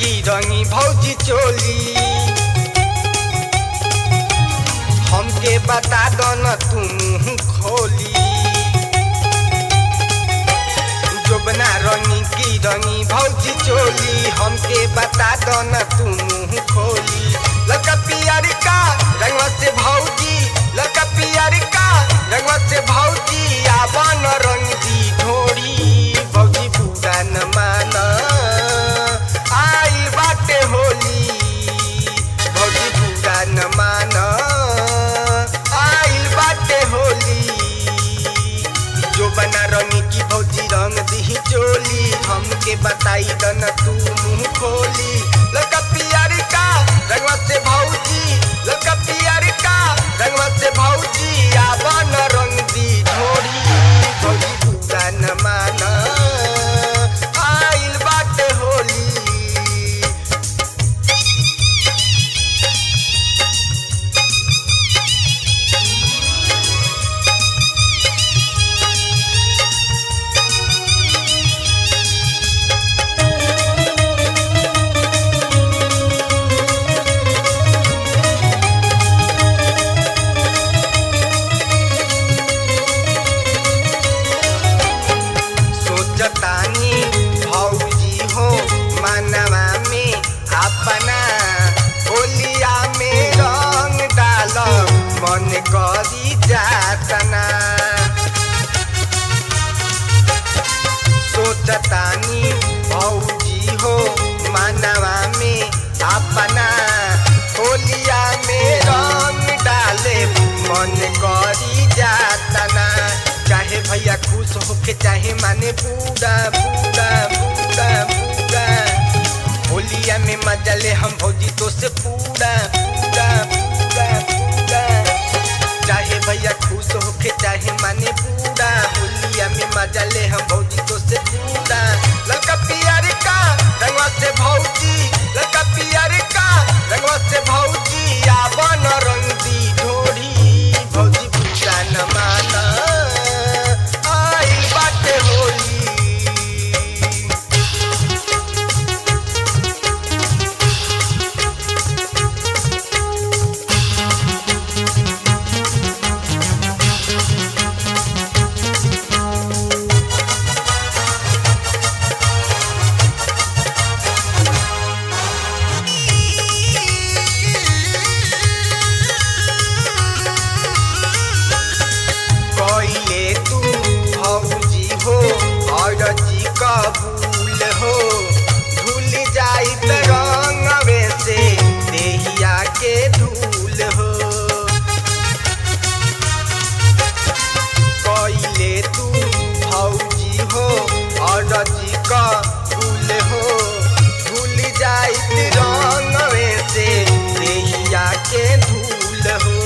की रंगी भौजी चोली हमके बता दो न तू मुँह खोली जोबना रंगी की रंगी भौजी चोली हमके बता दो न तू मुँह खोली लड़का पियर का रंगवा से भौजी लड़का पियर का रंगवा से भौजी आवन रंग दी ढोरी भौजी पूरा न माना आई बाटे होली भौजी पूरा न माना आई बाटे होली जो बना रंगी की भौजी रंग दी चोली हमके बताई दन तू मुँह खोली लड़का पियर का रंगवा से भौजी लड़का पियर का रंगवा से भौजी आवन रंग दी ढोरी भौजी पूरा न माना आइल बाटे होली सोचतानी भौजी हो मनवा में अपना होलिया में रंग डाल मन करी जातना सोचतानी भौजी हो मनवा में अपना होलिया में रंग डाले मन करी जातना चाहे भैया खुश होके चाहे माने बूढ़ा बूढ़ा बूढ़ा बूढ़ा होलिया में मजा ले हम भौजी तो से पूरा पूरा पूरा पूरा चाहे भैया खुश होके चाहे माने बूढ़ा होलिया में मजा ले हम भौजी तो से पूरा लड़का पियर का रंगवा से भौजी लड़का पियर का रंगवा से भौजी आवन रंग दी ढोरी भौजी पूरा न माना बाटे होली कोइले तू भौजी हो और जी कबूल हो धुल जाई रंगवे से देहिया के धूल हो कोइले तू भौजी हो और जी कबूल हो धुल जाई रंगवे से देहिया के धूल हो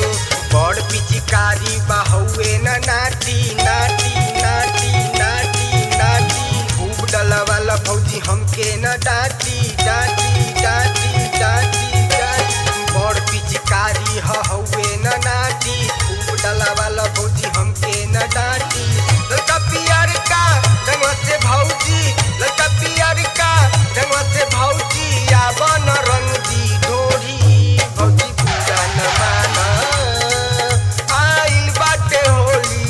बड़ पिचकारी बाहुए न नाटी नाटी नाटी नाटी नाटी खूब डला वाला भौजी हमके न डाटी डाटी डाटी डाटी डाटी बड़ पिचकारी हुए न नाटी खूब डला वाला भौजी हमके न डाटी लड़का पियर का रंगवा से भौजी लड़का पियर का रंगवा से भौजी आवन रंग दी ढोरी भौजी पूरा न माना होली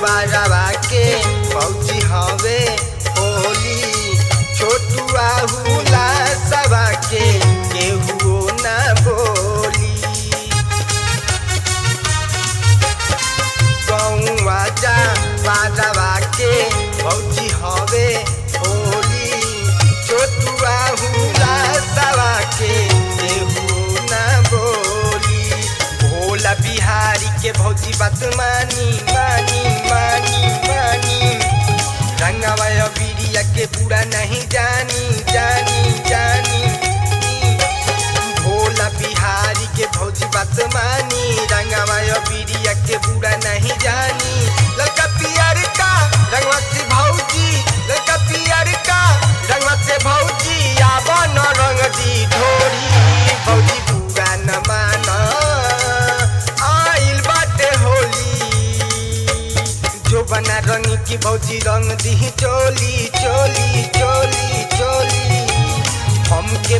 बारवा के भौजी हवे होली छोटुआ हुला सवा के केहू ना बोली गौवा जा बारवा के भौजी हवे होली छोटुआ हुला सवा के केहू ना बोली भोला बिहारी के भौजी बात मानी मानी मानी मानी रंगवा बीड़िया के पूरा नहीं जानी जानी जानी भोला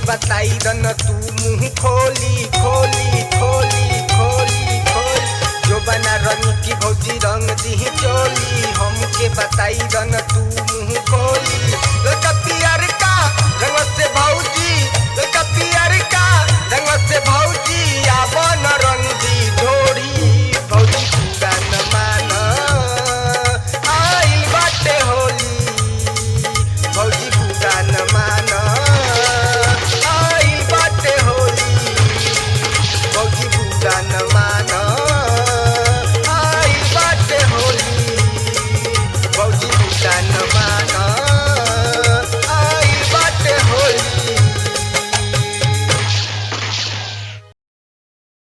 बताई दन तू मुंह खोली खोली खोली खोली खोली जो बना रंग की भौजी रंग दी चोली हमके बताई दन तू मुंह खोली